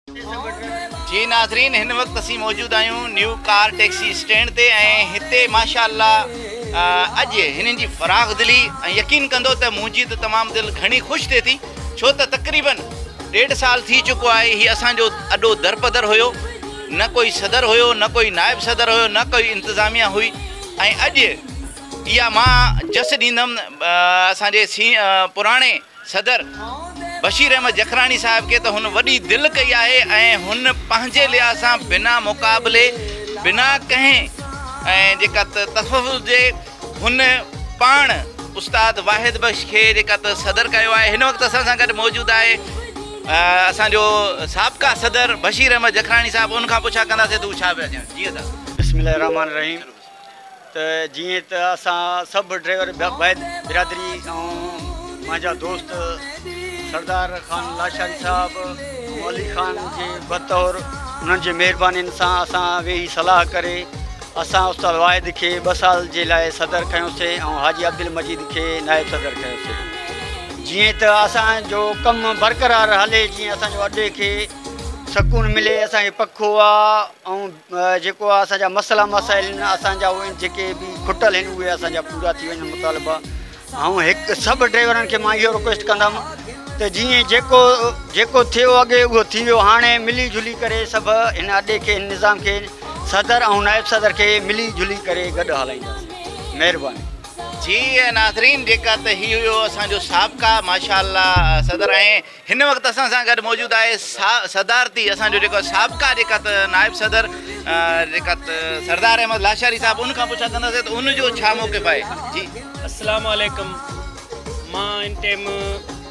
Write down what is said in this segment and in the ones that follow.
जी नाज़रीन, इन वक्त असी मौजूद आयूँ न्यू कार टैक्सी स्टैंड ते हिते माशाअल्लाह अज हिननि जी फराग दिली यकीन कंदो त मुंहिंजी त तमाम दिल घणी खुश थे थी, छो त तकरीबन 1.5 साल थी चुको है। ही असो अड्डो दरपदर होयो, न कोई सदर होयो, न कोई नायब सदर होयो, न कोई इंतजामिया हुई। अज या मां जस दींदम असांजे पुराने सदर बशीर अहमद जखरानी साहब के तो हुन वडी दिल कई है। हुन पंहिंजे लिहाज सां बिना मुकाबले बिना कहें जेका तफ़ुज़ जे हुन पाण उस्ताद वाहिद बख्श के जेका सदर कयो है। हिन वक्त असां सां गॾु मौजूद है असांजो साबिक़ा सदर बशीर अहमद जखरानी साहब। उनखां पुछा कंदासीं तूं छा पिया चवनि। जी अदा बिस्मिल्लाह रहमान रहीम। तो जीअं त असां सभु ड्राइवर बिरादरी ऐं मुंहिंजा दोस्त सरदार खान लाशारी साहब अली खान जे बतौर उन्हनि जे महिरबानी सां असां वेही सलाह करे असां उस्ताद वाहिद के 2 साल जे लाइ सदर कयोसीं ऐं हाजी अब्दुल मजीद के नायब सदर कयोसीं। जीअं त असांजो कमु बरक़रार हले, जीअं असांजो अॾे खे सकून मिले, असांखे पखो आहे ऐं जेको आहे असांजा मसइला मसाइल आहिनि असांजा उहे जेके बि खुटल आहिनि उहे असांजा पूरा थी वञनि मुतालबा। ऐं हिकु सभु ड्राइवरनि खे मां इहो रिक्वेस्ट कंदुमि त जीअं जेको थियो अॻे उहो थी वियो, हाणे मिली जुली करे सभु हिन अॾे खे हिन निज़ाम खे सदर ऐं नायब सदर के मिली जुली करे गॾु हलाईंदासीं। महिरबानी। जी नाज़रीन, जेका त ही हुयो असांजो साबिक़ा माशाअल्लाह सदर ऐं हिन वक्त असां सां गॾु मौजूद आहे सदारती असांजो जेको साबिक़ा जेका त नायब सदर जेका त सरदार अहमद लाशारी साहब। उनखां पुछा कंदासीं त उनजो छा मौक़िफ़ आहे। जी अस्सलाम वालेकुम। मां इन टाइम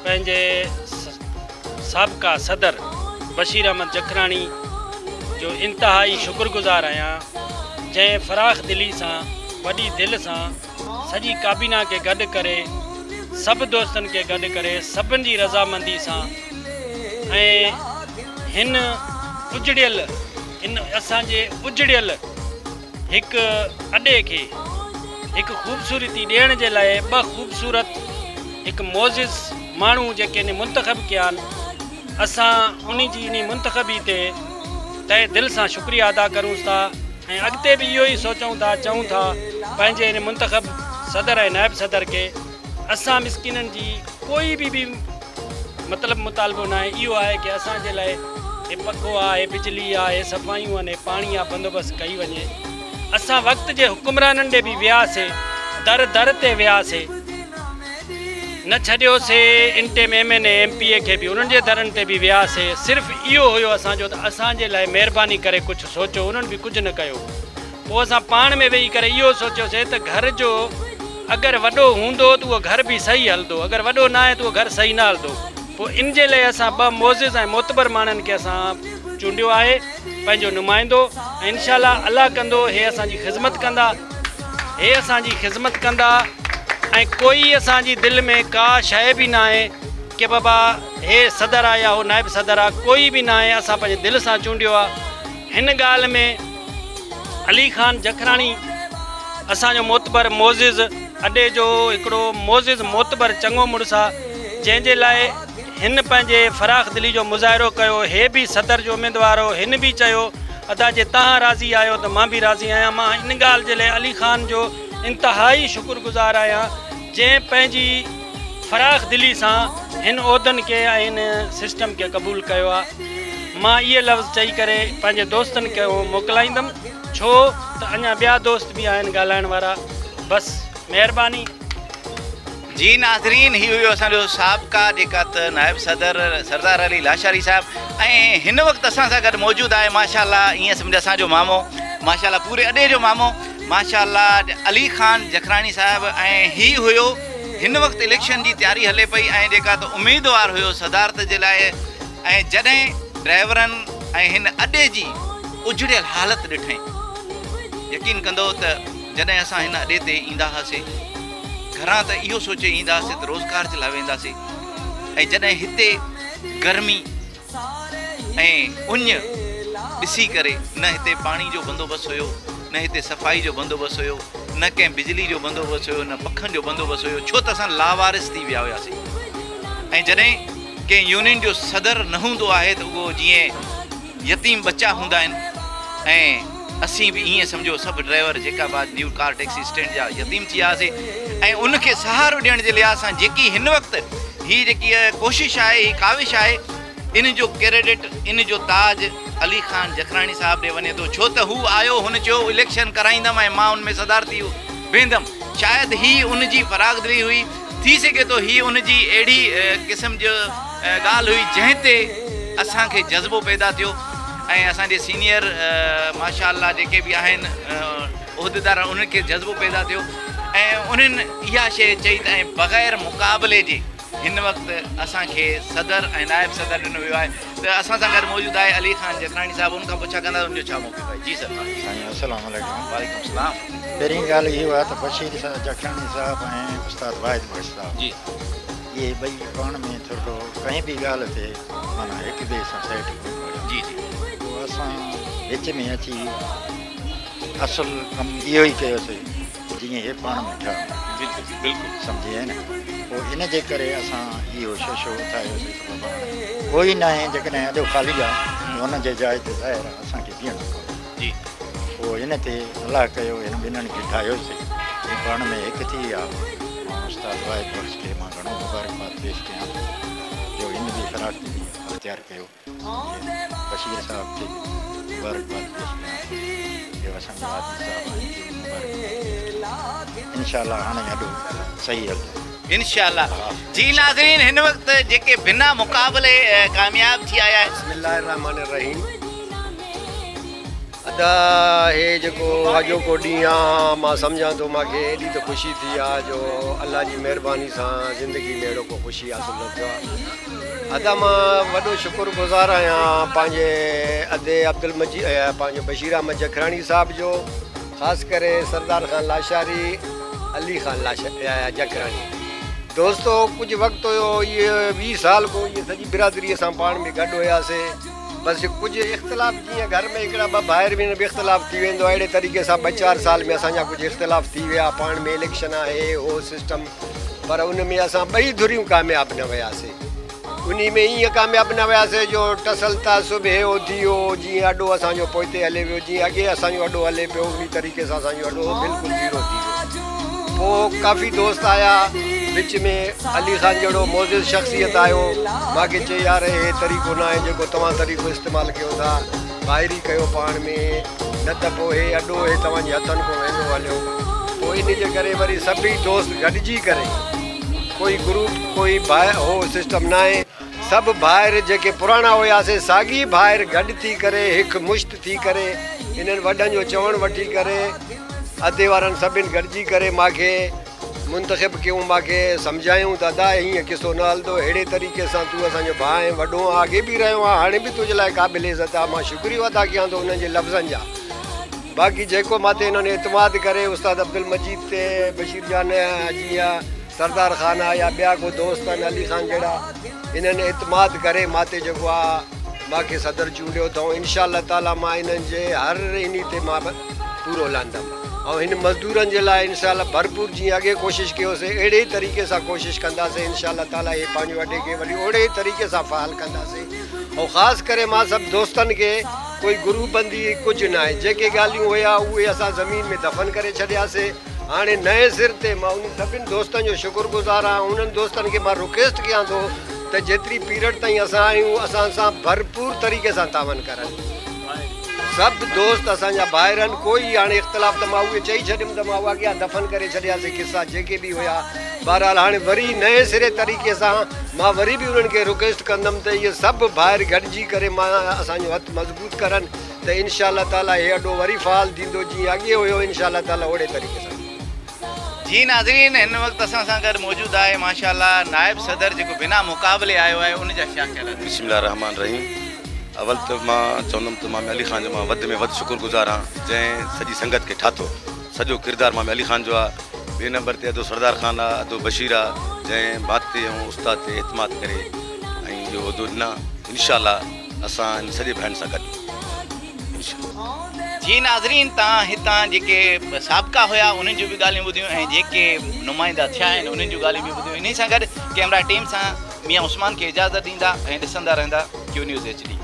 पंहिंजे साबिक़ा सदर बशीर अहमद जखरानी जो इंतहाई शुक्रगुज़ार आहियां, जंहिं फराख दिली सां वॾी दिलि सां सॼी काबीना के गॾु करे सभु दोस्तनि खे गॾु करे सभिनि जी रज़ामंदी सां ऐं हिन उजड़ियल असांजे उजड़ियल हिकु अॾे खे हिकु ख़ूबसूरती ॾियण जे लाइ 2 ख़ूबसूरत हिकु मोज़िज़ माण्हू जेके इन मुंतख़ब कया आहिनि, असां उन जी इन मुंतख़बी ते तहे दिलि सां शुक्रिया अदा करूं था ऐं अॻिते बि इहो ई सोचूं था चऊं था पंहिंजे इन मुंतख़ब सदर ऐं नायब सदर के असां मिसकिननि जी कोई बि मतिलबु मुतालबो न आहे। इहो आहे की असांजे लाइ हे पखो आहे, बिजली आहे, हे सफ़ाइयूं आहिनि, पाणी आहे, बंदोबस्तु कई वञे। असां वक़्त जे हुकुमराननि ॾे बि वियासीं, दर दर ते वियासीं, न छॾियोसीं इंटे में MNA MPA खे बि उन्हनि जे दरनि ते बि वियासीं। सिर्फ़ु इहो हुयो असांजो त असांजे लाइ महिरबानी करे कुझु सोचो। उन्हनि बि कुझु न कयो। पोइ असां पाण में वेही करे इहो सोचियोसीं त घर जो अगरि वॾो हूंदो त उहो घर बि सही हलंदो, अगरि वॾो न आहे त उहो घर सही न हलंदो। पोइ इन जे लाइ असां 2 मोज़िज़ ऐं मोतबर माण्हुनि खे असां चूंडियो आहे पंहिंजो नुमाइंदो ऐं इंशाअल्लाह अल्लाह कंदो हे असांजी ख़िदमत कंदा ऐं कोई असांजी दिलि में का शइ बि न आहे की बाबा हे सदर आहे या हो नायब सदर आहे, कोई बि न आहे। असां पंहिंजे दिलि सां चूंडियो आहे। हिन ॻाल्हि में अली खान जखरानी असांजो मोतबर मोज़िज़ अॾे जो हिकिड़ो मोज़िज़ मोतबर चङो मुड़ुसु आहे, जंहिंजे लाइ हिन पंहिंजे फराख दिली जो मुज़ाहिरो कयो। हे बि सदर जो उम्मीदवार हो। हिन बि चयो अदा जे तव्हां राज़ी आहियो त मां बि राज़ी आहियां। मां इन ॻाल्हि जे लाइ अली खान जो इंतहाई शुक्रगुज़ार आहियां, जंहिं पंहिंजी फराख दिली सां हिन उहिदनि खे ऐं हिन सिस्टम खे क़बूल कयो आहे। मां इहे लफ़्ज़ चई करे पंहिंजे दोस्तनि खे मोकिलाईंदुमि, छो त अञा ॿिया दोस्त बि आहिनि ॻाल्हाइण वारा। बसि महिरबानी। जी नाज़रीन, ही हुयो असांजो साबिक़ा जेका त नायब सदर सरदार अली लाशारी साहब ऐं हिन वक़्तु असां सां गॾु मौजूदु आहे माशाअल्लाह ईअं सम्झ असांजो मामो माशाअल्लाह पूरे अॾे जो मामो माशाअल्लाह अली खान जखरानी साहब। ऐं ही हुयो हिन वक़्तु इलेक्शन जी तयारी हले पई ऐं जेका त उम्मीदवार हुयो सदारत जे लाइ। ऐं जॾहिं ड्राइवरनि ऐं हिन अॾे जी उजड़ियल हालत ॾिठई, यकीन कंदो त जॾहिं असां हिन अॾे ते ईंदा हुआसीं घरां त इहो सोचे ईंदा हुआसीं त रोज़गार जे लाइ वेंदासीं। ऐं जॾहिं हिते गर्मी ऐं उञ ॾिसी करे न हिते पाणी जो बंदोबस्तु हुयो, न हिते सफ़ाई जो बंदोबस्तु हुयो, न कंहिं बिजली जो बंदोबस्तु हुयो, न पखनि जो बंदोबस्तु हुयो, छो त असां लावारिस थी विया हुआसीं। ऐं जॾहिं कंहिं यूनियन जो सदर न हूंदो आहे त उहो जीअं यतीम बच्चा हूंदा आहिनि ऐं असीं बि ईअं सम्झो सभु ड्राइवर जेका बाद न्यू कार टैक्सी स्टैंड जा यतीम थी वियासीं ऐं उनखे सहारो ॾियण जे लिहाज़ सां जेकी हिन वक़्तु हीअ जेकी कोशिशि आहे, हीअ काविश आहे, इन जो क्रेडिट, इन जो ताज अली ख़ान जखराणी साहब ॾे वञे थो। छो त हू आयो, हुन चयो इलेक्शन कराईंदमि ऐं मां उनमें सदारती वेंदमि। शायदि ही उनजी फराग़दिली हुई, थी सघे थो ही उनजी अहिड़ी क़िस्म जो ॻाल्हि हुई जंहिं ते असांखे जज़्बो पैदा थियो ऐं असांजे सीनियर माशाअल्लाह जेके बि आहिनि उहिदेदार, उनखे जज़्बो पैदा थियो ऐं उन्हनि इहा शइ चई त ऐं बग़ैर मुक़ाबले जे हिन वक़्तु असांखे सदर ऐं नायब सदर ॾिनो वियो आहे। त असां सां गॾु मौजूदु आहे अली ख़ान जखराणी साहिबु, उनखां पुछा कंदा उनजो छा मौक़िफ़ आहे? जी सर। साईं अस्सलाम वालेकुम। वालेकुम सलाम। पहिरीं ॻाल्हि इहो आहे त बशीर जखराणी साहिबु ऐं उस्ताद वाहिद बख़्श साहिबु जी इहे ॿई पाण में थोरो कंहिं बि ॻाल्हि ते माना हिक ॿिए सां सेट जी जी पोइ असां विच में अची असुलु कमु इहो ई कयोसीं जीअं हे पाण में ठहनि। बिल्कुलु बिल्कुलु सम्झी आहे न। पोइ इन जे करे असां इहो शो उथायोसीं त बाबा कोई न आहे जेकॾहिं अॼु ख़ाली आहे हुन जे जाइ ते ज़ाहिर आहे असांखे बीहणो पवंदो। जी पोइ इन ते अलाह कयो हिन ॿिन्हिनि खे ठाहियोसीं, पाण में हिकु थी विया। मां उस्ताद वाहिद बख़्श खे मां घणो मुबारकबाद पेश कयां जो हिन बि फ़राख़्ती अख़्तियार कयो। बशीर साहिब खे मुबारकबाद पेश कयां जो असांजो आदिल साहिब आहिनि मुबारकबाद। इंशाअल्लाह हाणे ॾाढो सही हलंदो इंशाअल्लाह। जी नाज़रीन, हिन वक़्तु जेके बिना मुक़ाबले कामयाब थी आया आहिनि। बिस्मिल्लाहिर्रहमानिर्रहीम। अदा हे जेको अॼोको ॾींहुं आहे मां सम्झां थो मूंखे एॾी त ख़ुशी थी आहे जो अलाह जी महिरबानी सां ज़िंदगी में अहिड़ो को ख़ुशी हासिलु न थियो आहे। अदा मां वॾो शुक्रगुज़ार आहियां पंहिंजे अदे अब्दुल मजीद पंहिंजो बशीर अहमद जखराणी साहिब जो, ख़ासि करे सरदार ख़ान लाशारी, अली ख़ान जखराणी। दोस्तो कुछ वक्त हुयो, ये 20 साल को ये सॼी बिरादरी असां पाण में गॾु हुयासीं। बसि कुझु इख़्तिलाफ़ जीअं घर में हिकिड़ा ॿ ॿाहिरि बि इख़्तिलाफ़ थी वेंदो आहे, अहिड़े तरीक़े सां 2-4 साल में असांजा कुझु इख़्तिलाफ़ थी विया पाण में, इलेक्शन आहे हो सिस्टम, पर उन में असां ॿई धुरियूं कामयाबु न वियासीं। उन में ईअं कामयाबु न वियासीं जो टसल तासुब हे थी वियो, जीअं अॾो असांजो पोइते हले वियो, जीअं अॻे असांजो अॾो हले पियो उन तरीक़े सां असांजो अॾो बिल्कुलु ज़ीरो थी वियो। पोइ काफ़ी दोस्त आया विच में, अली ख़ान जहिड़ो मोज़िज़ शख़्सियत आयो, मूंखे चई यार हे तरीक़ो न आहे जेको तव्हां तरीक़ो इस्तेमालु कयो था, ॿाहिरि कयो पाण में, न त पोइ हे अॾो हे तव्हांजे हथनि खां वेंदो हलियो। पोइ इन जे करे वरी सभई दोस्त गॾिजी करे, कोई ग्रुप कोई ॿाहिरि हो सिस्टम न आहे, सभु ॿाहिरि जेके पुराणा हुयासीं साॻी ॿाहिरि गॾु थी करे हिकु मुश्त थी करे इन्हनि वॾनि जो चवणु वठी करे अधे वारनि सभिनि गॾिजी करे मूंखे मुंतख़िब कयूं, मूंखे सम्झायूं त अदा हीअं किसो न हलंदो, अहिड़े तरीक़े सां तूं असांजो भाउ आहे, वॾो आहे, अॻे बि रहियो आहे, हाणे बि तुंहिंजे लाइ क़ाबिल इज़त आहे। मां शुक्रियो अदा कयां थो उन्हनि जे लफ़्ज़नि जा। बाक़ी जेको मां ते हिननि एतमाद करे उस्ताद अब्दुल मजीद ते, बशीर जान जीअं सरदार ख़ान आहे या ॿिया को दोस्त आहिनि अली ख़ान जहिड़ा, इन्हनि एतमाद करे मां ते जेको आहे मूंखे सदर चूंडियो अथऊं। इंशाअल्लाह ताला मां इन्हनि जे हर इन ते मां पूरो लहंदमि ऐं हिन मज़दूरनि जे लाइ इंशाअल्लाह भरपूर जीअं अॻे कोशिशि कयोसीं अहिड़े तरीक़े सां कोशिशि कंदासीं। इंशाअल्लाह ताला हे पंहिंजो अॾे खे वरी ओड़े तरीक़े सां फ़ाल कंदासीं। ऐं ख़ासि करे मां सभु दोस्तनि खे कोई ग्रुप बंदी कुझु न आहे, जेके ॻाल्हियूं हुया उहे असां ज़मीन में दफ़न करे छॾियासीं। हाणे नए सिर ते मां उन सभिनि दोस्तनि जो शुक्रगुज़ार आहियां। उन्हनि दोस्तनि खे मां रिक्वेस्ट कयां थो त जेतिरी पीरियड ताईं असां आहियूं असां सां भरपूर तरीक़े सां तावन करनि। सभु दोस्त असांजा ॿाहिरि आहिनि, कोई हाणे इख़्तिलाफ़ त मां उहे चई छॾियुमि त मां उहा अॻियां दफ़न करे छॾियासीं किसा जेके बि हुया। बहरहाल हाणे वरी नए सिरे तरीक़े सां मां वरी बि उन्हनि खे रिक्वेस्ट कंदुमि त इहे सभु ॿाहिरि गॾिजी करे मां असांजो हथु मज़बूत करनि त इंशाअल्लाह ताला हे अॾो वरी फ़ाल थींदो जीअं अॻे हुयो इंशाअल्लाह ताला ओड़े तरीक़े सां। जी नाज़रीन, हिन वक़्तु असां सां गॾु मौजूदु आहे माशाअल्लाह नायब सदर जेको बिना मुक़ाबले आयो आहे, उनजा छा ख़्याल आहिनि? बिस्मिल्लाहिर्रहमानिर्रहीम। अवल त मां चवंदुमि त मां अली ख़ान जो मां वधि में वधि शुक्रगुज़ार आहियां जंहिं सॼी संगत खे ठातो। सॼो किरदारु मां अली ख़ान जो आहे। ॿिए नंबर ते अदो सरदार ख़ान आहे, अदो बशीर आहे, जंहिं बात ते ऐं उस्ताद ते एतमाद करे ऐं इहो उहिदो ॾिना। इंशाअल्लाह असां इन सॼे भाइनि सां गॾु। जी नाज़रीन, तव्हां हितां जेके साबिक़ा हुया उन्हनि जूं बि ॻाल्हियूं ॿुधियूं ऐं जेके नुमाइंदा थिया आहिनि उन्हनि जूं ॻाल्हियूं बि ॿुधियूं। इन सां गॾु कैमरा टीम सां मियां उस्मान खे इजाज़त ॾींदा ऐं ॾिसंदा रहंदा क्यू न्यूज़ HD।